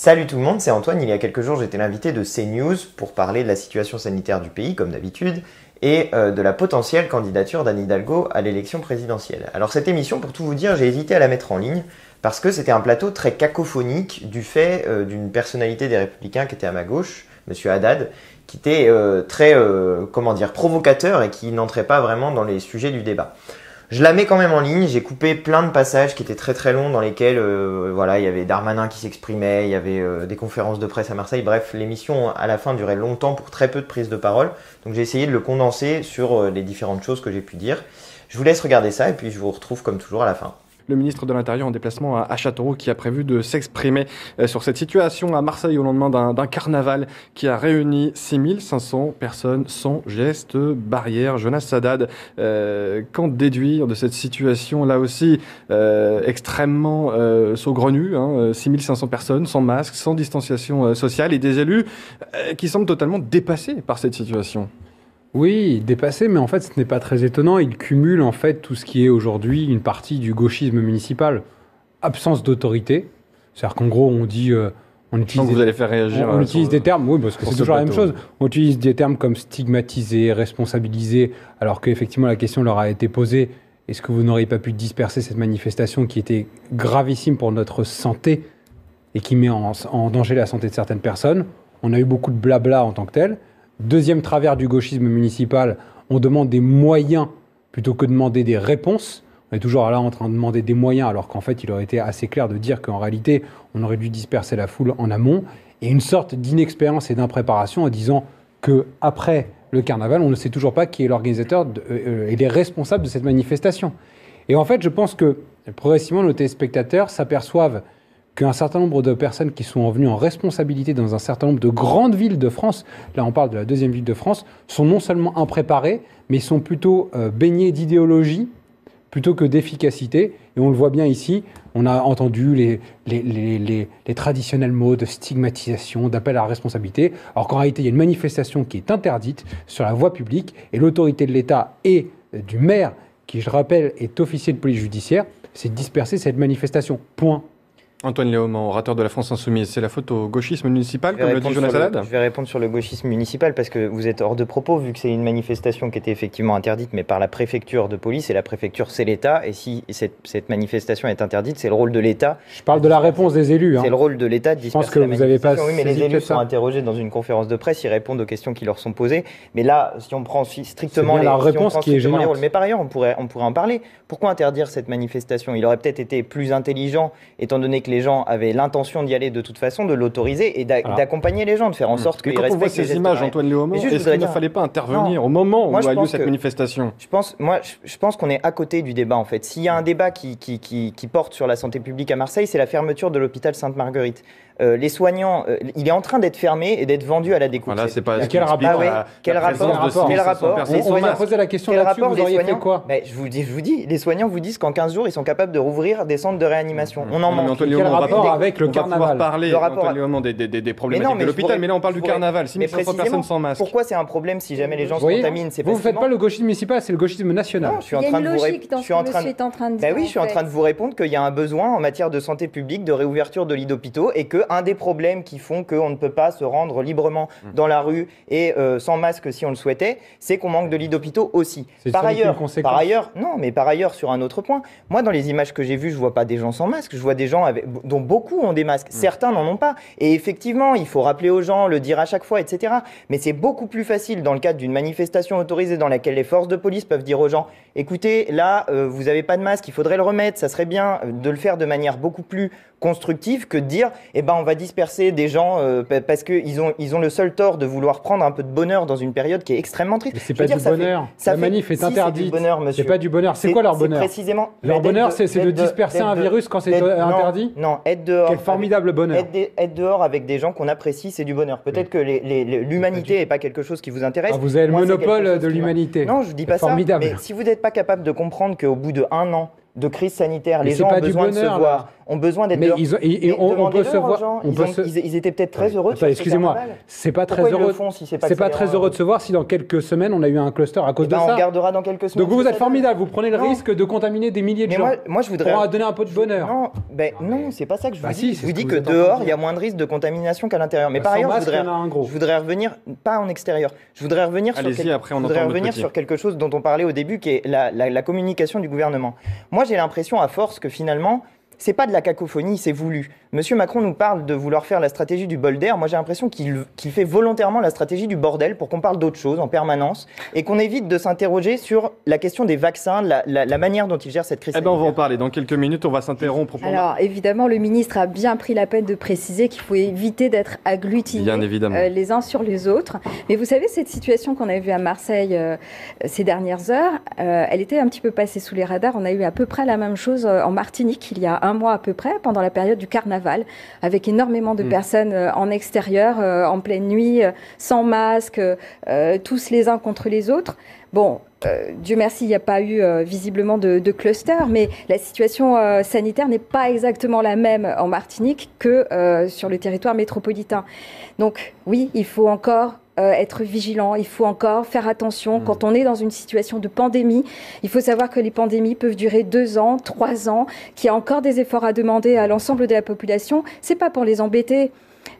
Salut tout le monde, c'est Antoine. Il y a quelques jours, j'étais l'invité de CNews pour parler de la situation sanitaire du pays, comme d'habitude, et de la potentielle candidature d'Anne Hidalgo à l'élection présidentielle. Alors cette émission, pour tout vous dire, j'ai hésité à la mettre en ligne parce que c'était un plateau très cacophonique du fait d'une personnalité des Républicains qui était à ma gauche, Monsieur Haddad, qui était très, provocateur et qui n'entrait pas vraiment dans les sujets du débat. Je la mets quand même en ligne, j'ai coupé plein de passages qui étaient très très longs dans lesquels il y avait Darmanin qui s'exprimait, il y avait des conférences de presse à Marseille, bref, l'émission à la fin durait longtemps pour très peu de prise de parole, donc j'ai essayé de le condenser sur les différentes choses que j'ai pu dire. Je vous laisse regarder ça et puis je vous retrouve comme toujours à la fin. Le ministre de l'Intérieur en déplacement à Châteauroux qui a prévu de s'exprimer sur cette situation à Marseille au lendemain d'un carnaval qui a réuni 6500 personnes sans geste barrière. Jonas Haddad, qu'en déduire de cette situation là aussi extrêmement saugrenue, 6500 personnes sans masque, sans distanciation sociale et des élus qui semblent totalement dépassés par cette situation? Oui, dépassé, mais en fait, ce n'est pas très étonnant. Il cumule en fait tout ce qui est aujourd'hui une partie du gauchisme municipal. Absence d'autorité. C'est-à-dire qu'en gros, on dit... on utilise vous allez faire réagir. On utilise des termes, oui, parce que c'est toujours la même chose. On utilise des termes comme stigmatiser, responsabiliser, alors qu'effectivement, la question leur a été posée. Est-ce que vous n'auriez pas pu disperser cette manifestation qui était gravissime pour notre santé et qui met en danger la santé de certaines personnes? On a eu beaucoup de blabla en tant que tel. Deuxième travers du gauchisme municipal, on demande des moyens plutôt que de demander des réponses. On est toujours là en train de demander des moyens, alors qu'en fait, il aurait été assez clair de dire qu'en réalité, on aurait dû disperser la foule en amont. Et une sorte d'inexpérience et d'impréparation en disant qu'après le carnaval, on ne sait toujours pas qui est l'organisateur et les responsables de cette manifestation. Et en fait, je pense que progressivement, nos téléspectateurs s'aperçoivent qu'un certain nombre de personnes qui sont venues en responsabilité dans un certain nombre de grandes villes de France, là on parle de la deuxième ville de France, sont non seulement impréparées, mais sont plutôt baignés d'idéologie plutôt que d'efficacité. Et on le voit bien ici, on a entendu les traditionnels mots de stigmatisation, d'appel à la responsabilité, alors qu'en réalité il y a une manifestation qui est interdite sur la voie publique, et l'autorité de l'État et du maire, qui je rappelle est officier de police judiciaire, c'est de disperser cette manifestation. Point. Antoine Léaumont, orateur de la France Insoumise, c'est la faute au gauchisme municipal, comme le dit Jonas Haddad? Je vais répondre sur le gauchisme municipal parce que vous êtes hors de propos, vu que c'est une manifestation qui était effectivement interdite, mais par la préfecture de police, et la préfecture c'est l'État, et si cette manifestation est interdite, c'est le rôle de l'État. Je parle de la réponse des élus. C'est le rôle de l'État de disperser la manifestation. Oui, mais les élus sont ça. Interrogés dans une conférence de presse, ils répondent aux questions qui leur sont posées. Mais là, si on prend strictement la réponse qui est gênante. les rôles, mais par ailleurs, on pourrait en parler. Pourquoi interdire cette manifestation? Il aurait peut-être été plus intelligent, étant donné que les gens avaient l'intention d'y aller de toute façon, de l'autoriser et d'accompagner les gens, de faire en sorte qu'ils respectent les gestes. Quand on voit ces images, Antoine Léaumont, est-ce qu'il ne fallait pas intervenir au moment où a lieu cette manifestation? Je pense qu'on est à côté du débat, en fait. S'il y a un débat qui porte sur la santé publique à Marseille, c'est la fermeture de l'hôpital Sainte-Marguerite. Les soignants, il est en train d'être fermé et d'être vendu à la découpe. Voilà, c'est pas quel rapport? Quel rapport? On m'a posé la question là-dessus, vous auriez fait quoi? Je vous dis, les soignants vous disent qu'en 15 jours, ils sont capables de rouvrir des centres de réanimation. On en manque. Quel rapport avec le carnaval? On va pouvoir parler, Antoine Léaumont, des problématiques de l'hôpital, mais là on parle du carnaval, 6500 personnes sans masque. Pourquoi c'est un problème si jamais les gens se contaminent? Vous ne faites pas le gauchisme municipal, c'est le gauchisme national. Il y a une logique dans ce que monsieur est en train de dire. Oui, je suis en train de vous répondre qu'il y a un besoin en matière de santé publique, de réouverture de lits d'hôpitaux, et qu'un des problèmes qui font qu'on ne peut pas se rendre librement dans la rue et sans masque si on le souhaitait, c'est qu'on manque de lits d'hôpitaux aussi. Par ailleurs, sur un autre point, moi dans les images que j'ai vues, je vois pas des gens sans masque, je vois des gens dont beaucoup ont des masques. Certains n'en ont pas. Et effectivement, il faut rappeler aux gens, le dire à chaque fois, etc. Mais c'est beaucoup plus facile dans le cadre d'une manifestation autorisée dans laquelle les forces de police peuvent dire aux gens, écoutez, là, vous n'avez pas de masque, il faudrait le remettre, ça serait bien de le faire de manière beaucoup plus constructive que de dire, on va disperser des gens parce qu'ils ont le seul tort de vouloir prendre un peu de bonheur dans une période qui est extrêmement triste. Mais c'est pas du bonheur. La manif est interdite. C'est pas du bonheur. C'est quoi leur bonheur? Précisément. Leur bonheur, c'est de disperser un virus quand c'est interdit? Non, être dehors. Quel formidable bonheur. Être dehors avec des gens qu'on apprécie, c'est du bonheur. Peut-être que l'humanité n'est pas quelque chose qui vous intéresse. Vous avez le monopole de l'humanité. Non, je ne dis pas ça. Mais si vous n'êtes pas capable de comprendre qu'au bout de 1 an, de crise sanitaire. Les gens ont besoin de se voir, ont besoin d'être dehors. On peut se voir. Ils étaient peut-être très heureux. Excusez-moi, c'est pas très heureux. C'est pas très heureux de se voir si dans quelques semaines on a eu un cluster à cause de ça. On regardera dans quelques semaines. Donc vous êtes formidable, vous prenez le risque de contaminer des milliers de gens. Moi je voudrais pour donner un peu de bonheur. Non, c'est pas ça que je vous dis. Je vous dis que dehors il y a moins de risque de contamination qu'à l'intérieur. Mais par ailleurs, je voudrais revenir pas en extérieur. Je voudrais revenir sur quelque chose dont on parlait au début, qui est la communication du gouvernement. Moi, j'ai l'impression, à force, que finalement, c'est pas de la cacophonie, c'est voulu. Monsieur Macron nous parle de vouloir faire la stratégie du bol d'air. Moi, j'ai l'impression qu'il fait volontairement la stratégie du bordel pour qu'on parle d'autre chose en permanence et qu'on évite de s'interroger sur la question des vaccins, la manière dont il gère cette crise sanitaire. On va en parler dans quelques minutes. On va s'interrompre. Alors, évidemment, le ministre a bien pris la peine de préciser qu'il faut éviter d'être agglutinés les uns sur les autres. Mais vous savez, cette situation qu'on a vue à Marseille ces dernières heures, elle était un petit peu passée sous les radars. On a eu à peu près la même chose en Martinique il y a un mois à peu près, pendant la période du carnaval, avec énormément de personnes en extérieur, en pleine nuit, sans masque, tous les uns contre les autres. Bon, Dieu merci, il n'y a pas eu visiblement de cluster, mais la situation sanitaire n'est pas exactement la même en Martinique que sur le territoire métropolitain. Donc oui, il faut encore être vigilant, il faut encore faire attention. Quand on est dans une situation de pandémie, il faut savoir que les pandémies peuvent durer 2 ans, 3 ans, qu'il y a encore des efforts à demander à l'ensemble de la population. C'est pas pour les embêter.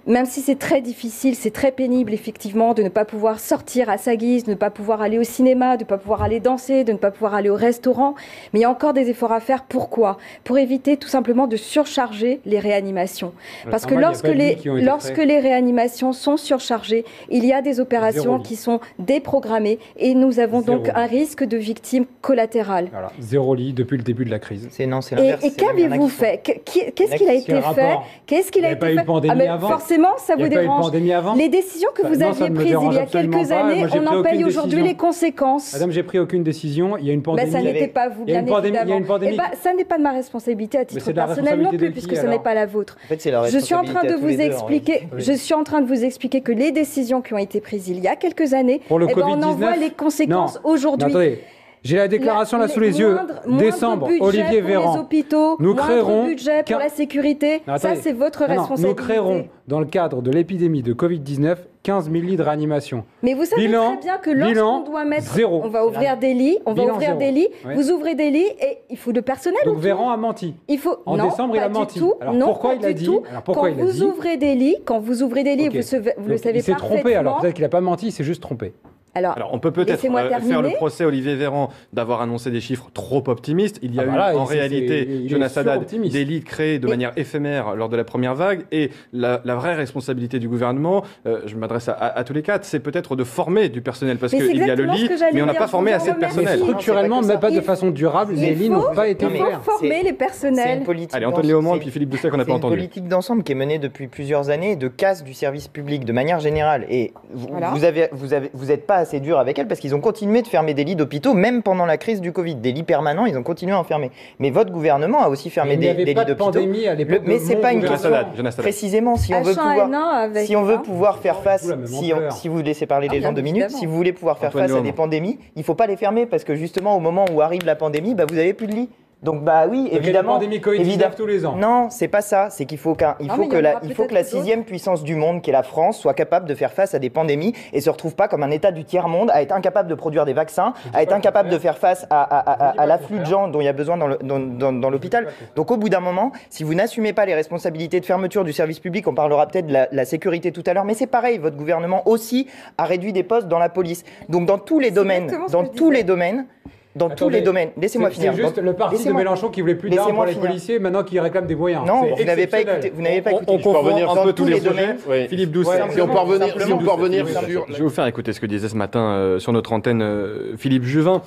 Même si c'est très difficile, c'est très pénible effectivement de ne pas pouvoir sortir à sa guise, de ne pas pouvoir aller au cinéma, de ne pas pouvoir aller danser, de ne pas pouvoir aller au restaurant. Mais il y a encore des efforts à faire. Pourquoi ? Pour éviter tout simplement de surcharger les réanimations. Parce que lorsque les réanimations sont surchargées, il y a des opérations qui sont déprogrammées et nous avons donc un risque de victimes collatérales. Voilà. 0 lit depuis le début de la crise. C'est l'inverse. Et qu'avez-vous fait ? Qu'est-ce qu'il a été fait ? Qu'est-ce qu'il a été fait ? Forcément, ça vous dérange. Les décisions que vous aviez prises il y a quelques années, on en paye aujourd'hui les conséquences. Madame, j'ai pris aucune décision. Il y a une pandémie. Ça n'était pas vous, bien évidemment. Il y a une pandémie. Ça n'est pas de ma responsabilité à titre personnel non plus, puisque ce n'est pas la vôtre. En fait, c'est la responsabilité. Je suis en train de vous expliquer que les décisions qui ont été prises il y a quelques années, on en voit les conséquences aujourd'hui. J'ai la déclaration là sous les yeux. Décembre, Olivier Véran. Nous créerons budget pour la sécurité. Ça, c'est votre responsabilité. Nous créerons, dans le cadre de l'épidémie de Covid-19, 15 000 lits de réanimation. Mais vous savez très bien que lorsqu'on doit mettre... Zéro. On va ouvrir des lits. Vous ouvrez des lits et il faut le personnel. Donc Véran a menti. En décembre, il a menti. Alors pourquoi il a dit ? Quand vous ouvrez des lits, vous le savez parfaitement... Il s'est trompé, alors peut-être qu'il n'a pas menti, il s'est juste trompé. Alors, on peut peut-être faire le procès Olivier Véran d'avoir annoncé des chiffres trop optimistes. Il y a eu en réalité, Jonas Haddad, des lits créés de manière éphémère lors de la première vague. Et la vraie responsabilité du gouvernement, je m'adresse à tous les quatre, c'est peut-être de former du personnel. Parce qu'il y a le lit, mais on n'a pas formé assez de personnel. Structurellement, mais pas de façon durable, les lits n'ont pas été faits. Il faut former les personnels. Allez, Antoine Léaumont et puis Philippe Doucet qu'on n'a pas entendu. C'est une politique d'ensemble qui est menée depuis plusieurs années de casse du service public de manière générale. Et vous n'êtes pas assez dur avec elle parce qu'ils ont continué de fermer des lits d'hôpitaux même pendant la crise du Covid. Des lits permanents, ils ont continué à en fermer. Mais votre gouvernement a aussi fermé des lits d'hôpitaux. Mais c'est pas une question. Précisément, si on veut pouvoir faire face, si vous laissez parler les gens 2 minutes, si vous voulez pouvoir faire face à des pandémies, il faut pas les fermer parce que justement au moment où arrive la pandémie, vous avez plus de lits. Donc oui, évidemment. Il y a une pandémie Covid-19 tous les ans. Non, c'est pas ça. C'est qu'il faut que la 6e puissance du monde, qui est la France, soit capable de faire face à des pandémies et se retrouve pas comme un État du tiers-monde, à être incapable de produire des vaccins, à être incapable de faire face à l'afflux de gens dont il y a besoin dans l'hôpital. Donc au bout d'un moment, si vous n'assumez pas les responsabilités de fermeture du service public, on parlera peut-être de la sécurité tout à l'heure, mais c'est pareil, votre gouvernement aussi a réduit des postes dans la police. Donc dans tous les domaines, laissez-moi finir. C'est juste le parti de Mélenchon qui voulait plus d'armes pour les policiers, maintenant qui réclame des moyens. Non, vous n'avez pas écouté. On peut revenir un peu tous les sujets. Philippe Doucet. Si on peut revenir sur... Je vais vous faire écouter ce que disait ce matin sur notre antenne Philippe Juvin,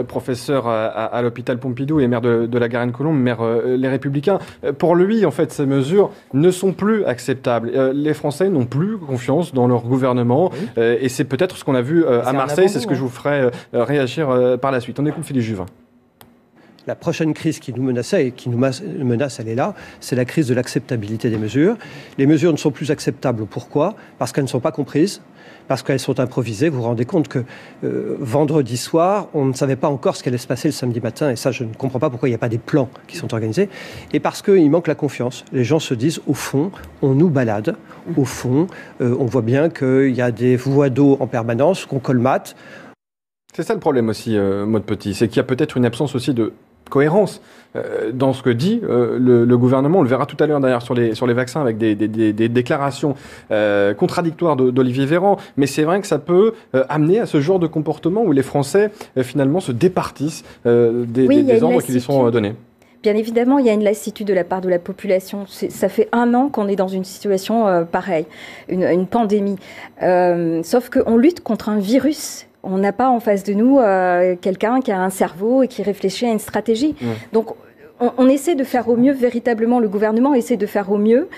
professeur à l'hôpital Pompidou et maire de la Garenne-Colombes, maire Les Républicains. Pour lui, en fait, ces mesures ne sont plus acceptables. Les Français n'ont plus confiance dans leur gouvernement et c'est peut-être ce qu'on a vu à Marseille. C'est ce que je vous ferai réagir par la suite. On écoute Philippe Juvin. La prochaine crise qui nous menaçait et qui nous menace, elle est là, c'est la crise de l'acceptabilité des mesures. Les mesures ne sont plus acceptables. Pourquoi ? Parce qu'elles ne sont pas comprises, parce qu'elles sont improvisées. Vous vous rendez compte que vendredi soir, on ne savait pas encore ce qui allait se passer le samedi matin, et ça, je ne comprends pas pourquoi il n'y a pas des plans qui sont organisés, et parce qu'il manque la confiance. Les gens se disent, au fond, on nous balade, au fond, on voit bien qu'il y a des voies d'eau en permanence, qu'on colmate. C'est ça le problème aussi, Maud Petit, c'est qu'il y a peut-être une absence aussi de cohérence dans ce que dit le gouvernement. On le verra tout à l'heure d'ailleurs sur les vaccins avec des déclarations contradictoires d'Olivier Véran. Mais c'est vrai que ça peut amener à ce genre de comportement où les Français finalement se départissent des ordres qui lui sont donnés. Bien évidemment, il y a une lassitude de la part de la population. Ça fait 1 an qu'on est dans une situation pareille, une pandémie. Sauf qu'on lutte contre un virus. On n'a pas en face de nous quelqu'un qui a un cerveau et qui réfléchit à une stratégie. Donc, on essaie de faire au mieux, véritablement, le gouvernement essaie de faire au mieux.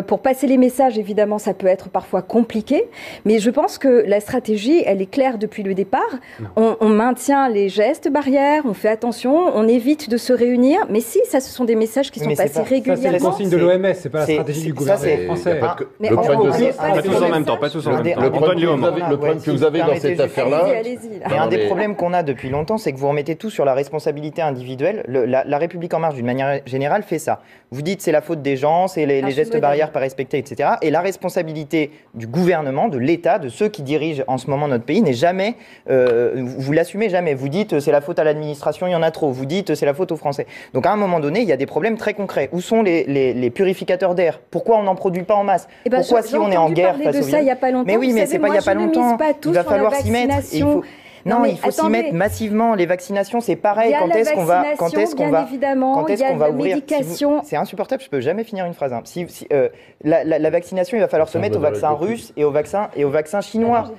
Pour passer les messages, évidemment, ça peut être parfois compliqué, mais je pense que la stratégie, elle est claire depuis le départ. On maintient les gestes barrières, on fait attention, on évite de se réunir, mais si, ça, ce sont des messages qui sont passés régulièrement. Ça, c'est la consigne de l'OMS, c'est pas la stratégie du gouvernement français. Pas tous en même temps, pas tous en même temps. Le problème que vous avez dans cette affaire-là... Et un des problèmes qu'on a depuis longtemps, c'est que vous remettez tout sur la responsabilité individuelle. La République en marche, d'une manière générale, fait ça. Vous dites c'est la faute des gens, c'est les gestes barrières pas respectés, etc. Et la responsabilité du gouvernement, de l'État, de ceux qui dirigent en ce moment notre pays, n'est jamais... vous l'assumez jamais. Vous dites c'est la faute à l'administration, il y en a trop. Vous dites c'est la faute aux Français. Donc à un moment donné, il y a des problèmes très concrets. Où sont les purificateurs d'air ? Pourquoi on n'en produit pas en masse ? Pourquoi si on est en guerre face au virus ? Mais oui, mais c'est pas il n'y a pas longtemps. Il va falloir s'y mettre. Non, il faut s'y mettre massivement. Les vaccinations, c'est pareil. Quand est-ce qu'on va ouvrir ? C'est insupportable. Je peux jamais finir une phrase. La vaccination, il va falloir se mettre au vaccin russe et au vaccin chinois.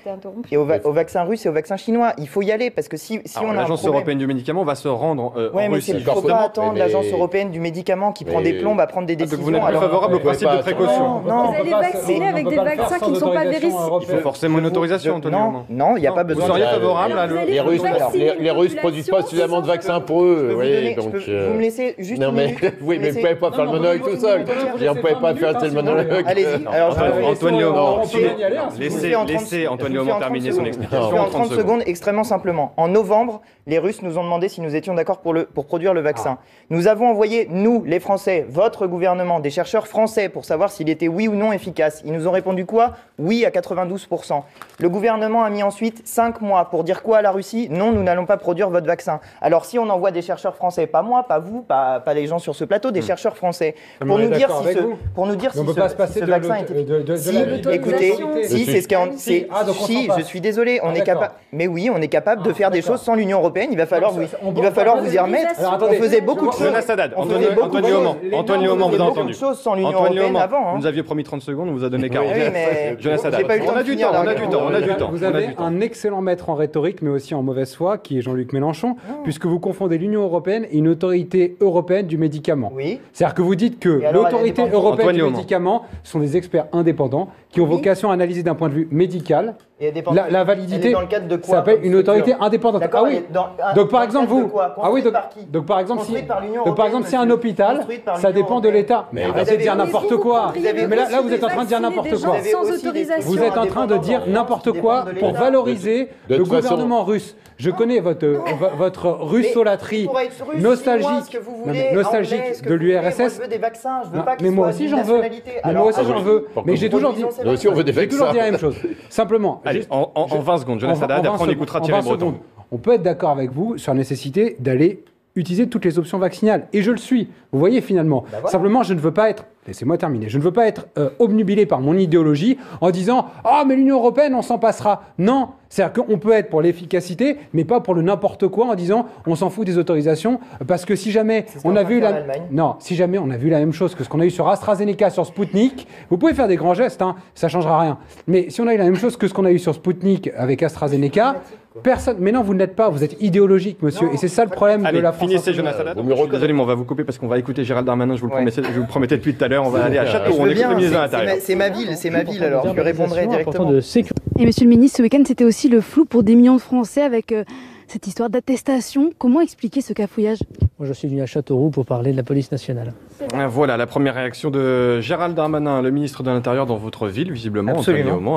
Au vaccin russe et au vaccin chinois. Il faut y aller parce que si on a l'Agence européenne du médicament va se rendre en Russie. Il ne faut pas attendre l'Agence européenne du médicament qui prend des plombes à prendre des décisions. Vous n'êtes pas favorable au principe de précaution. Vous allez vacciner avec des vaccins qui ne sont pas vérifiés. Il faut forcément une autorisation, Anthony. Non, il n'y a pas besoin. Vous seriez favorable ? Les Russes ne produisent pas suffisamment de vaccins pour eux. Vous me laissez juste une minute. Oui, mais vous ne pouvez pas faire le monologue tout seul. On ne pouvez pas faire tel monologue. Allez-y. Antoine Léaumont, laissez Antoine Léaumont terminer son explication. En 30 secondes, extrêmement simplement. En novembre, les Russes nous ont demandé si nous étions d'accord pour produire le vaccin. Nous avons envoyé, nous, les Français, votre gouvernement, des chercheurs français pour savoir s'il était oui ou non efficace. Ils nous ont répondu quoi ? Oui à 92%. Le gouvernement a mis ensuite 5 mois pour dire quoi à la Russie ? Non, nous n'allons pas produire votre vaccin. Alors si on envoie des chercheurs français, pas moi, pas vous, pas les gens sur ce plateau, des chercheurs français, pour nous dire si ce vaccin était... Écoutez, si c'est ce qui est... Si, je suis désolé, on est capable... Mais oui, on est capable de faire des choses sans l'Union européenne. Il va falloir vous y remettre. On faisait beaucoup de choses. Jonas Haddad, Antoine Léaumont vous a entendu. Sans l'Union européenne avant. Vous nous aviez promis 30 secondes, on vous a donné 40. Jonas Haddad, on a du temps. Vous avez un excellent maître en rhétorique, mais aussi en mauvaise foi, qui est Jean-Luc Mélenchon, puisque vous confondez l'Union européenne et une autorité européenne du médicament. Oui. C'est-à-dire que vous dites que l'autorité européenne du médicament sont des experts indépendants qui ont vocation à analyser d'un point de vue médical la validité. Dans le cadre de quoi, ça s'appelle une autorité indépendante. Ah oui. Donc par exemple vous. Ah oui. Donc par exemple si un hôpital, ça dépend de l'État. Mais arrêtez de dire n'importe quoi. Mais là vous êtes en train de dire n'importe quoi. Vous êtes en train de dire n'importe quoi pour valoriser le gouvernement russe. Je connais votre russolatrie nostalgique de l'URSS. Mais moi aussi j'en veux. Mais j'ai toujours dit la même chose. Simplement. Allez, en 20 secondes, Jonas Haddad, après on écoutera Thierry Breton. On peut être d'accord avec vous sur la nécessité d'aller utiliser toutes les options vaccinales. Et je le suis. Vous voyez finalement. Simplement, je ne veux pas être... Laissez-moi terminer. Je ne veux pas être obnubilé par mon idéologie en disant « Ah, mais l'Union européenne, on s'en passera ». Non. C'est-à-dire qu'on peut être pour l'efficacité, mais pas pour le n'importe quoi en disant « On s'en fout des autorisations ». Parce que si jamais on a vu si jamais on a vu la même chose que ce qu'on a eu sur AstraZeneca, sur Sputnik, vous pouvez faire des grands gestes, hein, ça ne changera rien. Mais si on a eu la même chose que ce qu'on a eu sur Sputnik avec AstraZeneca, personne... Mais non, vous ne l'êtes pas, vous êtes idéologique, monsieur. Et c'est ça le problème de la France. Finissez, Jonas Haddad. Désolé, mais on va vous couper parce qu'on va écouter Gérald Darmanin, je vous le promettais depuis tout à l'heure. On va aller à Château, on écoute le ministre de l'Intérieur. C'est ma ville, alors je lui répondrai directement. Et monsieur le ministre, ce week-end, c'était aussi le flou pour des millions de Français avec cette histoire d'attestation. Comment expliquer ce cafouillage ? Moi, je suis venu à Châteauroux pour parler de la police nationale. Voilà la première réaction de Gérald Darmanin, le ministre de l'Intérieur dans votre ville, visiblement,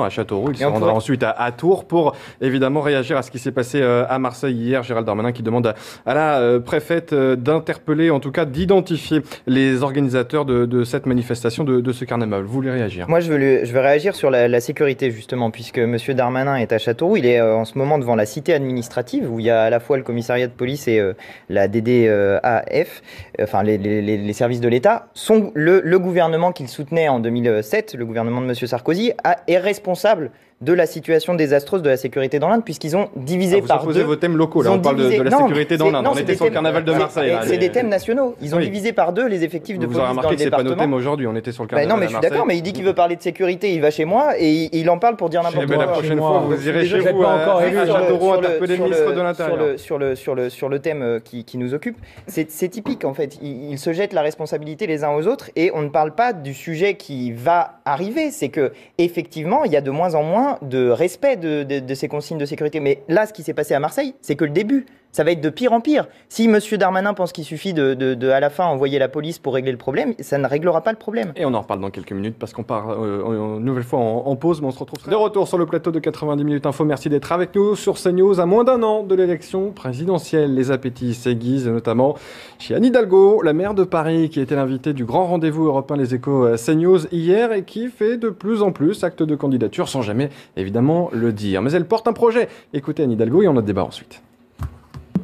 à Châteauroux. Il se rendra ensuite à Tours pour évidemment réagir à ce qui s'est passé à Marseille hier. Gérald Darmanin qui demande à la préfète d'interpeller, en tout cas d'identifier les organisateurs de cette manifestation, de ce carnaval. Vous voulez réagir? Moi, je veux réagir sur la sécurité, justement, puisque M. Darmanin est à Châteauroux. Il est en ce moment devant la cité administrative, où il y a à la fois le commissariat de police et la DDAF, enfin les services de l'État. Le gouvernement qu'il soutenait en 2007, le gouvernement de M. Sarkozy, est responsable de la situation désastreuse de la sécurité dans l'Inde, puisqu'ils ont divisé par deux... Vous opposez vos thèmes locaux, là, on parle de la sécurité dans l'Inde. On était sur le carnaval de Marseille. C'est des thèmes nationaux. Ils ont divisé par deux les effectifs de police dans le département. Vous avez remarqué que c'est pas nos thèmes aujourd'hui, on était sur le carnaval non, mais je suis d'accord, mais il dit qu'il veut parler de sécurité, il va chez moi et il en parle pour dire n'importe quoi. La prochaine fois, vous irez chez vous à Châteauroux interpeller le ministre de l'Intérieur. Sur le thème qui nous occupe, c'est typique, en fait. Ils se jettent la responsabilité les uns aux autres et on ne parle pas du sujet qui va arriver. C'est que effectivement, il y a de moins en moins de respect de ces consignes de sécurité. Mais là, ce qui s'est passé à Marseille, c'est que le début. Ça va être de pire en pire. Si M. Darmanin pense qu'il suffit à la fin, envoyer la police pour régler le problème, ça ne réglera pas le problème. Et on en reparle dans quelques minutes parce qu'on part une nouvelle fois en pause, mais on se retrouve de retour sur le plateau de 90 minutes info. Merci d'être avec nous sur CNews à moins d'un an de l'élection présidentielle. Les appétits s'aiguisent, notamment chez Anne Hidalgo, la maire de Paris, qui était l'invitée du grand rendez-vous européen Les Échos CNews hier et qui fait de plus en plus acte de candidature sans jamais, évidemment, le dire. Mais elle porte un projet. Écoutez Anne Hidalgo et on a débat ensuite.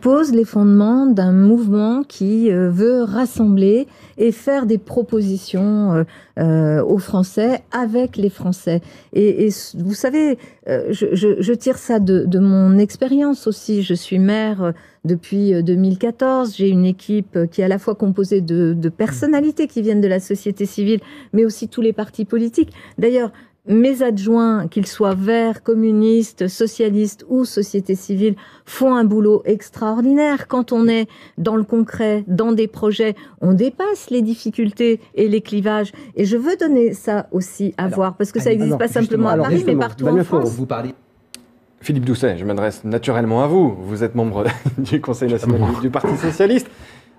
Pose les fondements d'un mouvement qui veut rassembler et faire des propositions aux Français, avec les Français. Et vous savez, je tire ça de mon expérience aussi. Je suis maire depuis 2014. J'ai une équipe qui est à la fois composée de personnalités qui viennent de la société civile, mais aussi tous les partis politiques. D'ailleurs, mes adjoints, qu'ils soient verts, communistes, socialistes ou société civile, font un boulot extraordinaire. Quand on est dans le concret, dans des projets, on dépasse les difficultés et les clivages. Et je veux donner ça aussi à voir, parce que ça n'existe pas simplement à Paris, mais partout en France. Vous parlez... Philippe Doucet, je m'adresse naturellement à vous. Vous êtes membre du Conseil national du Parti socialiste.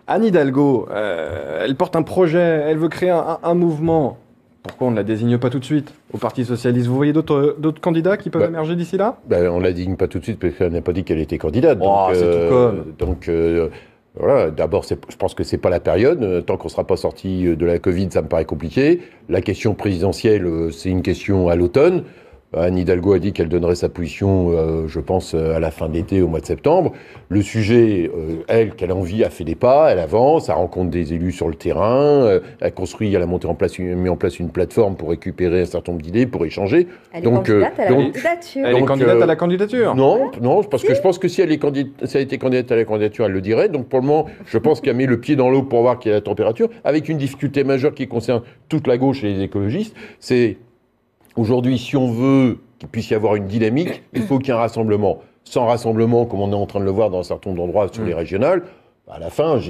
Anne Hidalgo, elle porte un projet, elle veut créer un mouvement. Pourquoi on ne la désigne pas tout de suite au Parti socialiste? Vous voyez d'autres candidats qui peuvent émerger d'ici là? On ne la désigne pas tout de suite parce qu'elle n'a pas dit qu'elle était candidate. Voilà, d'abord, je pense que c'est pas la période. Tant qu'on ne sera pas sorti de la Covid, ça me paraît compliqué. La question présidentielle, c'est une question à l'automne. Anne Hidalgo a dit qu'elle donnerait sa position, je pense, à la fin de l'été, au mois de septembre. Le sujet, qu'elle a envie, a fait des pas, elle avance, elle rencontre des élus sur le terrain, elle a mis en place une plateforme pour récupérer un certain nombre d'idées, pour échanger. Elle est candidate à la candidature. Elle est candidate à la candidature? Non, parce que je pense que si elle a été candidate à la candidature, elle le dirait. Donc pour le moment, je pense qu'elle met le pied dans l'eau pour voir quelle est la température, avec une difficulté majeure qui concerne toute la gauche et les écologistes, c'est... Aujourd'hui, si on veut qu'il puisse y avoir une dynamique, il faut qu'il y ait un rassemblement. Sans rassemblement, comme on est en train de le voir dans un certain nombre d'endroits sur les régionales, à la fin,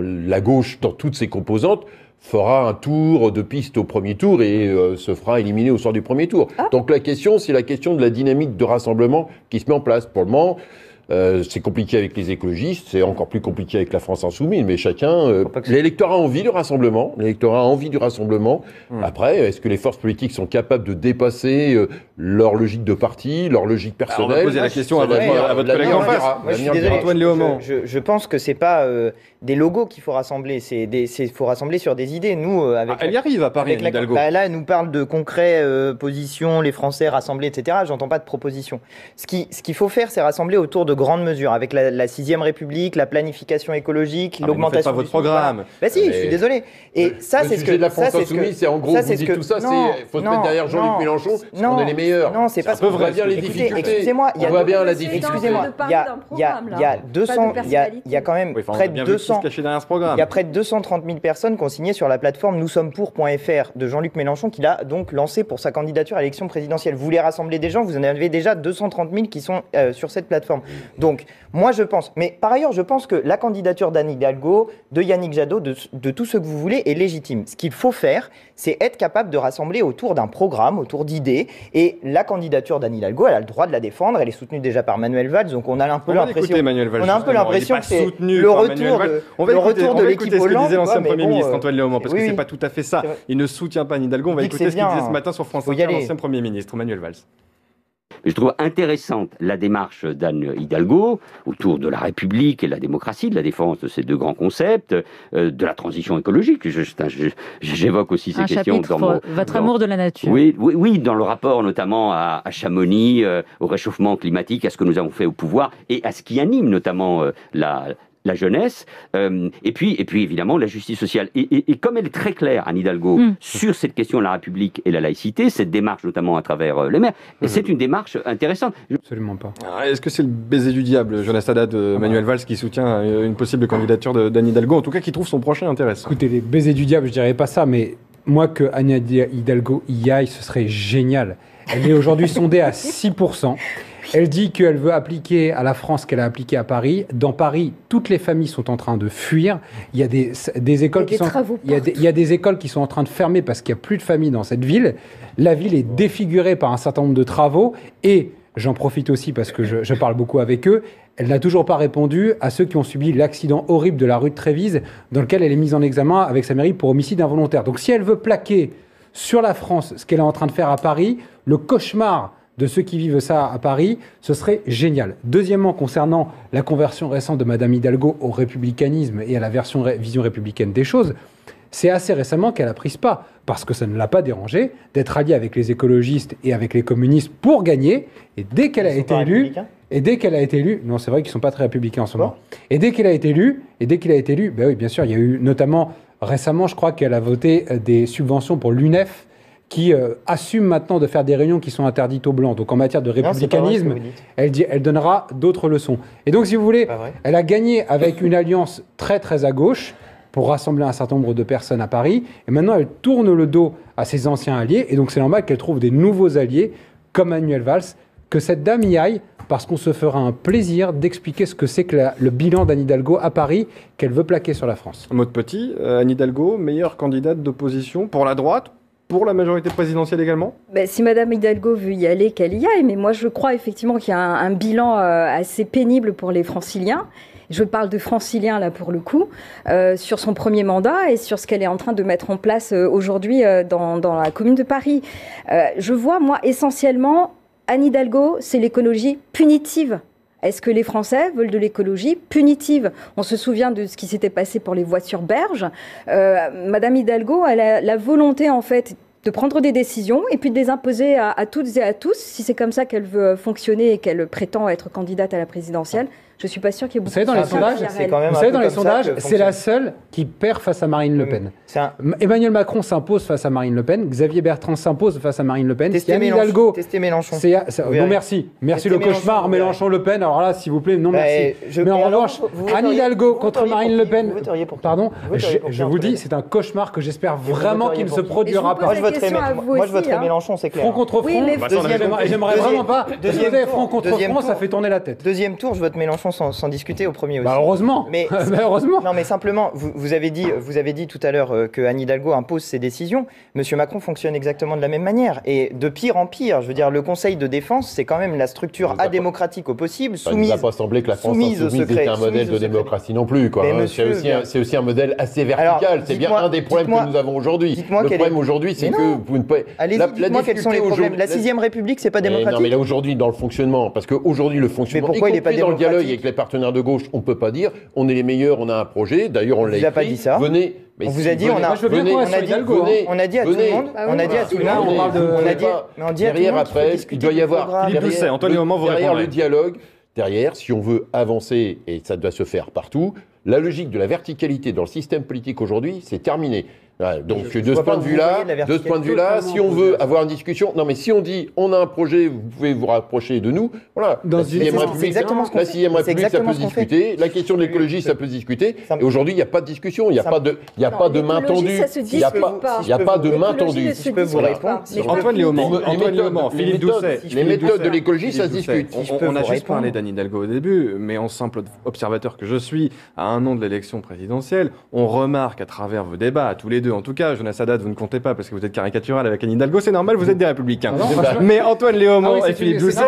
la gauche, dans toutes ses composantes, fera un tour de piste au premier tour et se fera éliminer au soir du premier tour. Donc la question, c'est la question de la dynamique de rassemblement qui se met en place. Pour le moment, c'est compliqué avec les écologistes, c'est encore plus compliqué avec la France insoumise, mais l'électorat a envie du rassemblement. Après, est-ce que les forces politiques sont capables de dépasser leur logique de parti, leur logique personnelle? On va poser la question à votre collègue en face. Je suis désolé, Antoine Léaumont. Je pense que c'est pas des logos qu'il faut rassembler, il faut rassembler sur des idées. Nous, elle y arrive à Paris, Hidalgo. Là, elle nous parle de concrets positions, les Français rassemblés, etc. J'entends pas de propositions. Ce qu'il faut faire, c'est rassembler autour de grandes mesures, avec la 6ème République, la planification écologique, l'augmentation du... Vous ne faites pas votre programme. Bah si, je suis désolé. Et ça, c'est ce que... Le sujet de la France insoumise, c'est en gros, vous dites tout ça, il faut se mettre derrière Jean-Luc Mélenchon, parce qu'on est les meilleurs. Non, c'est pas ça. On voit bien les difficultés. Excusez-moi, on voit bien la difficulté. Excusez-moi, il y a quand même près de 200... Il y a près de 230 000 personnes qui ont signé sur la plateforme noussommepour.fr de Jean-Luc Mélenchon, qu'il a donc lancé pour sa candidature à l'élection présidentielle. Vous voulez rassembler des gens, vous en avez déjà 230 000 qui sont sur cette plateforme. Donc, moi, je pense, mais par ailleurs, je pense que la candidature d'Anne Hidalgo, de Yannick Jadot, de tout ce que vous voulez, est légitime. Ce qu'il faut faire, c'est être capable de rassembler autour d'un programme, autour d'idées. Et la candidature d'Anne Hidalgo, elle a le droit de la défendre. Elle est soutenue déjà par Manuel Valls, donc on a un peu l'impression que c'est le retour de l'équipe Hollande. On va écouter ce que disait l'ancien Premier ministre Antoine Léaumont, parce que c'est pas tout à fait ça. Il ne soutient pas Anne Hidalgo. On va écouter ce qu'il disait ce matin sur France Inter, l'ancien Premier ministre Manuel Valls. Je trouve intéressante la démarche d'Anne Hidalgo autour de la République et de la démocratie, de la défense de ces deux grands concepts, de la transition écologique. J'évoque aussi ces questions dans votre amour de la nature. Oui, dans le rapport notamment à Chamonix, au réchauffement climatique, à ce que nous avons fait au pouvoir et à ce qui anime notamment la jeunesse, et puis évidemment la justice sociale. Et comme elle est très claire, Anne Hidalgo, sur cette question de la République et la laïcité, cette démarche notamment à travers les maires, et c'est une démarche intéressante. Absolument pas. Est-ce que c'est le baiser du diable, Jonas Haddad, Manuel Valls, qui soutient une possible candidature d'Anne Hidalgo, en tout cas qui trouve son prochain intéressant? Écoutez, les baisers du diable, je dirais pas ça, mais moi que Anne Hidalgo y aille, ce serait génial. Elle est aujourd'hui sondée à 6%. Elle dit qu'elle veut appliquer à la France ce qu'elle a appliqué à Paris. Dans Paris, toutes les familles sont en train de fuir. Il y a des écoles il y a des écoles qui sont en train de fermer parce qu'il n'y a plus de familles dans cette ville. La ville est défigurée par un certain nombre de travaux. Et j'en profite aussi parce que je parle beaucoup avec eux. Elle n'a toujours pas répondu à ceux qui ont subi l'accident horrible de la rue de Trévise, dans lequel elle est mise en examen avec sa mairie pour homicide involontaire. Donc si elle veut plaquer sur la France ce qu'elle est en train de faire à Paris, le cauchemar de ceux qui vivent ça à Paris, ce serait génial. Deuxièmement, concernant la conversion récente de Madame Hidalgo au républicanisme et à la vision républicaine des choses, c'est assez récemment qu'elle a pris ce pas, parce que ça ne l'a pas dérangé d'être alliée avec les écologistes et avec les communistes pour gagner. Et dès qu'elle a été élue, non, c'est vrai qu'ils ne sont pas très républicains en ce moment. Et dès qu'il a été élu, ben oui, bien sûr, il y a eu notamment récemment, je crois qu'elle a voté des subventions pour l'UNEF, qui assume maintenant de faire des réunions qui sont interdites aux Blancs. Donc en matière de républicanisme, elle donnera d'autres leçons. Et donc, si vous voulez, elle a gagné avec une alliance très très à gauche pour rassembler un certain nombre de personnes à Paris. Et maintenant, elle tourne le dos à ses anciens alliés. Et donc, c'est normal qu'elle trouve des nouveaux alliés, comme Manuel Valls, que cette dame y aille, parce qu'on se fera un plaisir d'expliquer ce que c'est que le bilan d'Anne Hidalgo à Paris, qu'elle veut plaquer sur la France. Maud Petit, Anne Hidalgo, meilleure candidate d'opposition pour la droite, pour la majorité présidentielle également? Si Madame Hidalgo veut y aller, qu'elle y aille. Mais moi, je crois effectivement qu'il y a un bilan assez pénible pour les franciliens. Je parle de franciliens, là, pour le coup, sur son premier mandat et sur ce qu'elle est en train de mettre en place aujourd'hui dans la commune de Paris. Je vois, moi, essentiellement, Anne Hidalgo, c'est l'écologie punitive. Est-ce que les Français veulent de l'écologie punitive? On se souvient de ce qui s'était passé pour les voitures berges. Madame Hidalgo, elle a la volonté, en fait, de prendre des décisions et puis de les imposer à toutes et à tous, si c'est comme ça qu'elle veut fonctionner et qu'elle prétend être candidate à la présidentielle. Je ne suis pas sûre qu'il y ait beaucoup de sondages. Vous savez, dans les sondages, c'est la seule qui perd face à Marine Le Pen. Emmanuel Macron s'impose face à Marine Le Pen. Xavier Bertrand s'impose face à Marine Le Pen. Testez Mélenchon. Merci. Merci le cauchemar Mélenchon-Le Pen. Alors là, s'il vous plaît, non merci. Mais en revanche, Anne Hidalgo contre Marine Le Pen. Pardon, je vous dis, c'est un cauchemar que j'espère vraiment qu'il ne se produira pas. Moi, je voterai Mélenchon, c'est clair. Front contre front. J'aimerais vraiment pas. Front contre front, ça fait tourner la tête. Deuxième tour, je vote Mélenchon sans discuter au premier aussi. Heureusement. Mais heureusement. Non, mais simplement, vous avez dit tout à l'heure que Anne Hidalgo impose ses décisions. Monsieur Macron fonctionne exactement de la même manière. Et de pire en pire, je veux dire, le Conseil de défense, c'est quand même la structure adémocratique au possible, soumise. Ça n'a pas semblé que la France insoumise était un modèle de démocratie non plus, quoi. C'est aussi un modèle assez vertical. C'est bien un des problèmes que nous avons aujourd'hui. Le problème aujourd'hui, c'est que vous ne pouvez. Allez-y, dites-moi quels sont les problèmes. La 6ème République, c'est pas démocratique. Non, mais là aujourd'hui, dans le fonctionnement, parce qu'aujourd'hui, le fonctionnement, pourquoi il n'est pas dans le dialogue avec les partenaires de gauche, on ne peut pas dire on est les meilleurs, on a un projet. D'ailleurs, on l'a écrit. Pas dit ça. Venez. On vous a dit, on a dit à tout le monde, on a dit à tout le monde, on a dit derrière après, il doit y avoir derrière le dialogue, derrière, si on veut avancer, et ça doit se faire partout, la logique de la verticalité dans le système politique aujourd'hui, c'est terminé. Ouais, donc de ce point de vue-là, si on veut avoir une discussion, non mais si on dit on a un projet, vous pouvez vous rapprocher de nous, voilà. La 6e République, ça peut se discuter. La question de l'écologie, ça peut se discuter. Et aujourd'hui, il n'y a pas de discussion, il n'y a pas de main tendue. Il n'y a pas de main tendue. Je peux vous répondre. Antoine Léaumont, Philippe Doucet. Les méthodes de l'écologie, ça se discute. On a juste parlé d'Anne Hidalgo au début, mais en simple observateur que je suis, à un an de l'élection présidentielle, on remarque à travers vos débats, à tous les deux, en tout cas, Jonas Haddad, vous ne comptez pas parce que vous êtes caricatural avec Anne Hidalgo, c'est normal, vous êtes des Républicains. Mais Antoine Léaumont et Philippe Doucet,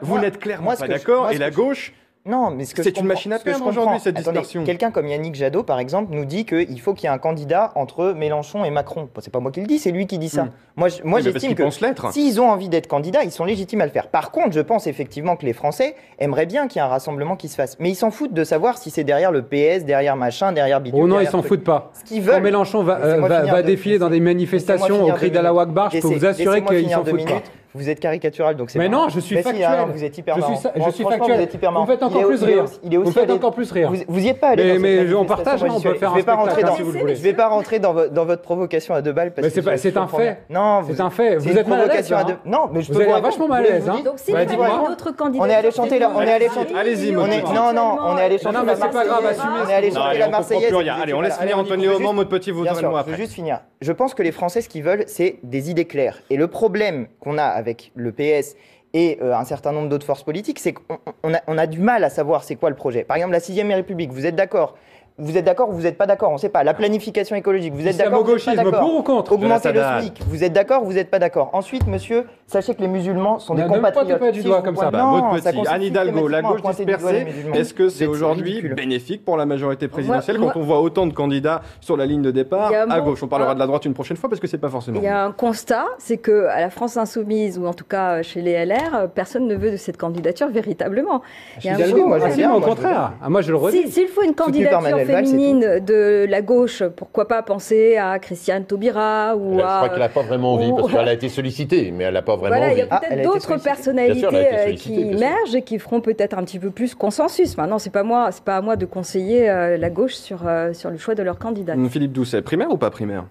vous n'êtes clairement pas d'accord, et la gauche... Non, mais c'est une machine à perdre aujourd'hui, cette dispersion. Quelqu'un comme Yannick Jadot, par exemple, nous dit qu'il faut qu'il y ait un candidat entre Mélenchon et Macron. Bon, c'est pas moi qui le dis, c'est lui qui dit ça. Moi j'estime que s'ils ont envie d'être candidats, ils sont légitimes à le faire. Par contre, je pense effectivement que les Français aimeraient bien qu'il y ait un rassemblement qui se fasse. Mais ils s'en foutent de savoir si c'est derrière le PS, derrière machin, derrière bidule. Oh non, ils s'en foutent pas. Quand Mélenchon va défiler dans des manifestations au cri d'Allahu Akbar, je peux vous assurer qu'ils s'en foutent pas. Vous êtes caricatural, donc c'est. Mais non, je suis factuel. Vous êtes hyper marrant. Je suis factuel. Vous faites encore plus rire. Vous faites encore plus rire. Vous y êtes pas allé. Mais on partage, on peut faire un spectacle si vous le voulez. Je vais pas rentrer dans votre provocation à deux balles. Mais c'est un fait. Non, c'est un fait. Vous êtes mal à l'aise. Non, mais je peux vous êtes vachement mal à l'aise. Donc s'il y a une autre candidature, on est allé chanter là. On est allé chanter. Allez-y, non, on est allé chanter. Non, mais c'est pas grave, assumez. On est allé chanter la Marseillaise. Allez, on laisse finir Antoine Léaumont, Maud Petit, vous aurez le mot après. Je veux juste finir. Je pense que les Français, ce qu'ils veulent, c'est des idées claires. Et le problème qu'on a avec le PS et un certain nombre d'autres forces politiques, c'est qu'on a du mal à savoir c'est quoi le projet. Par exemple, la 6e République, vous êtes d'accord ? Vous êtes d'accord ou vous n'êtes pas d'accord? On ne sait pas. La planification écologique, vous êtes d'accord ou vous n'êtes pas d'accord? Pour ou contre? Augmenter le SMIC, vous êtes d'accord ou vous n'êtes pas d'accord? Ensuite, monsieur, sachez que les musulmans sont des compatriotes. Ne pointez pas du doigt comme ça. Votre petit, Anne Hidalgo, la gauche dispersée, est-ce que c'est aujourd'hui bénéfique pour la majorité présidentielle quand on voit autant de candidats sur la ligne de départ à gauche? On parlera de la droite une prochaine fois parce que c'est pas forcément. Il y a un constat, c'est que à la France insoumise ou en tout cas chez les LR, personne ne veut de cette candidature véritablement. Au contraire. Moi, je le redis. S'il faut une candidature féminine de la gauche, pourquoi pas penser à Christiane Taubira ou Je crois qu'elle n'a pas vraiment envie, parce qu'elle a été sollicitée, mais elle n'a pas vraiment envie. Il y a peut-être d'autres personnalités qui émergent et qui feront peut-être un petit peu plus consensus. Maintenant, c'est pas à moi de conseiller la gauche sur le choix de leur candidat. Philippe Doucet, primaire ou pas primaire?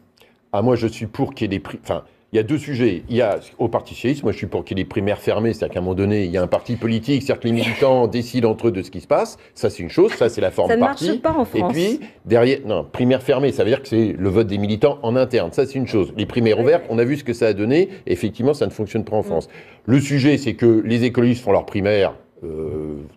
Moi, je suis pour qu'il y ait des il y a deux sujets. Il y a au Parti socialiste, moi je suis pour qu'il y ait des primaires fermées, c'est-à-dire qu'à un moment donné, il y a un parti politique, c'est-à-dire que les militants décident entre eux de ce qui se passe. Ça, c'est une chose, ça, c'est la forme parti. Ça ne marche pas en France. Et puis, derrière, primaire fermée, ça veut dire que c'est le vote des militants en interne. Ça, c'est une chose. Les primaires ouvertes, on a vu ce que ça a donné. Effectivement, ça ne fonctionne pas en France. Le sujet, c'est que les écologistes font leurs primaires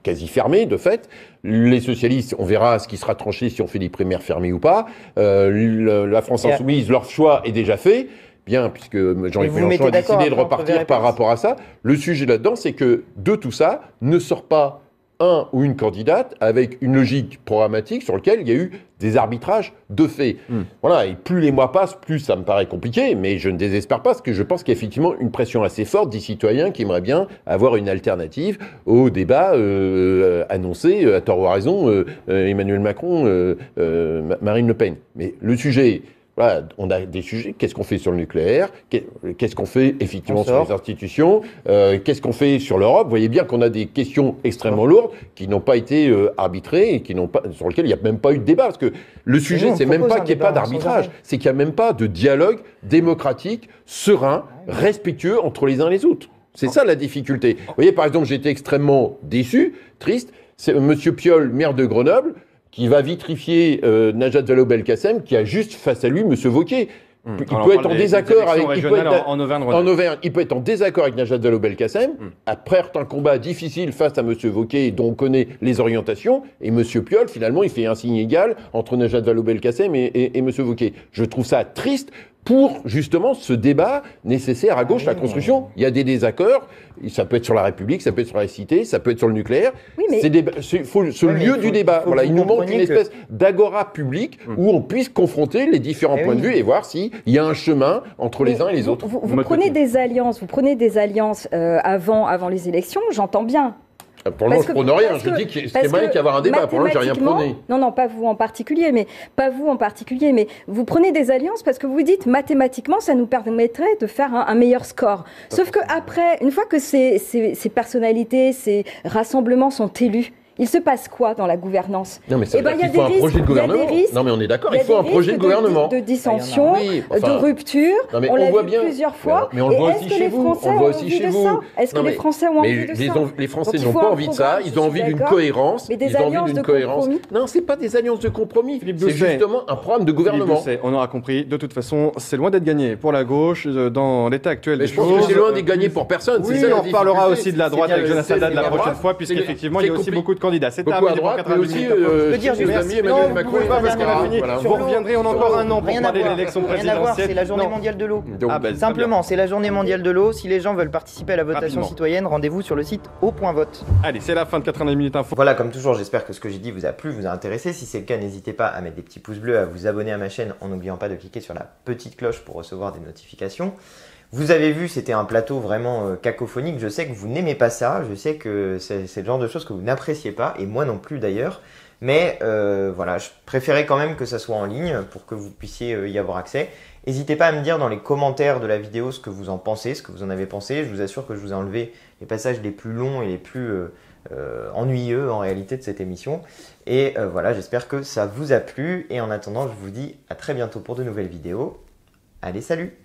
quasi fermées, de fait. Les socialistes, on verra ce qui sera tranché si on fait des primaires fermées ou pas. La France insoumise, leur choix est déjà fait. Bien, puisque Jean-Yves Mélenchon a décidé de repartir par rapport à ça. Le sujet là-dedans, c'est que de tout ça ne sort pas un ou une candidate avec une logique programmatique sur laquelle il y a eu des arbitrages de fait. Voilà, et plus les mois passent, plus ça me paraît compliqué, mais je ne désespère pas, parce que je pense qu'il y a effectivement une pression assez forte des citoyens qui aimeraient bien avoir une alternative au débat annoncé, à tort ou à raison, Emmanuel Macron, Marine Le Pen. Mais le sujet... Voilà, on a des sujets. Qu'est-ce qu'on fait sur le nucléaire? Qu'est-ce qu'on fait effectivement sur les institutions? Qu'est-ce qu'on fait sur l'Europe? Vous voyez bien qu'on a des questions extrêmement lourdes qui n'ont pas été arbitrées et sur lesquelles il n'y a même pas eu de débat. Parce que le sujet, c'est même pas qu'il n'y ait pas d'arbitrage, c'est qu'il n'y a même pas de dialogue démocratique, serein, respectueux entre les uns et les autres. C'est ça la difficulté. Vous voyez, par exemple, j'étais extrêmement déçu, triste. C'est M. Piolle, maire de Grenoble, qui va vitrifier Najat Vallaud-Belkacem, qui a juste face à lui M. Wauquiez. Il peut être en désaccord avec... En Auvergne, il peut être en désaccord avec Najat Vallaud-Belkacem, après un combat difficile face à M. Wauquiez, dont on connaît les orientations, et M. Piolle, finalement, il fait un signe égal entre Najat Vallaud-Belkacem et M. Wauquiez. Je trouve ça triste pour, justement, ce débat nécessaire à gauche, la construction. Il y a des désaccords, ça peut être sur la République, ça peut être sur la cité, ça peut être sur le nucléaire. Oui, mais... Ce lieu du débat. Voilà, il nous manque une espèce d'agora publique où on puisse confronter les différents points de vue et voir s'il y a un chemin entre les uns et les autres. Vous prenez des alliances, avant les élections, j'entends bien. Pour l'instant, je prône rien. Je dis qu'il serait bien qu'il y avoir un débat. Pour l'instant, j'ai rien prôné. Non, pas vous en particulier, mais vous prenez des alliances parce que vous dites mathématiquement, ça nous permettrait de faire un meilleur score. Sauf que après, une fois que ces personnalités, ces rassemblements sont élus, Il se passe quoi dans la gouvernance? Non, mais ça veut dire qu'il faut un projet de gouvernement. Non, mais on est d'accord, il faut un projet de gouvernement. De dissension, de rupture. On l'a vu plusieurs fois. Mais on le voit aussi chez vous. On le voit aussi chez vous. Est-ce que les Français ont envie de ça? Les Français n'ont pas envie de ça. Ils ont envie d'une cohérence. Ils ont envie d'une cohérence. Non, c'est pas des alliances de compromis. C'est justement un programme de gouvernement. On aura compris. De toute façon, c'est loin d'être gagné pour la gauche dans l'état actuel des choses. Je pense que c'est loin d'être gagné pour personne. Oui, on parlera aussi de la droite avec Jonas Haddad la prochaine fois, puisqu'effectivement, il y a aussi beaucoup de candidats. C'est à droite, mais aussi Emmanuel Macron. Vous reviendrez, on a encore un an pour parler de l'élection présidentielle. C'est la journée mondiale de l'eau. Simplement, c'est la journée mondiale de l'eau. Si les gens veulent participer à la votation citoyenne, rendez-vous sur le site eau.vote. Allez, c'est la fin de 90 minutes info. Voilà, comme toujours, j'espère que ce que j'ai dit vous a plu, vous a intéressé. Si c'est le cas, n'hésitez pas à mettre des petits pouces bleus, à vous abonner à ma chaîne en n'oubliant pas de cliquer sur la petite cloche pour recevoir des notifications. Vous avez vu, c'était un plateau vraiment cacophonique. Je sais que vous n'aimez pas ça. Je sais que c'est le genre de choses que vous n'appréciez pas, et moi non plus d'ailleurs. Mais voilà, je préférais quand même que ça soit en ligne pour que vous puissiez y avoir accès. N'hésitez pas à me dire dans les commentaires de la vidéo ce que vous en pensez, ce que vous en avez pensé. Je vous assure que je vous ai enlevé les passages les plus longs et les plus ennuyeux en réalité de cette émission. Et voilà, j'espère que ça vous a plu. Et en attendant, je vous dis à très bientôt pour de nouvelles vidéos. Allez, salut!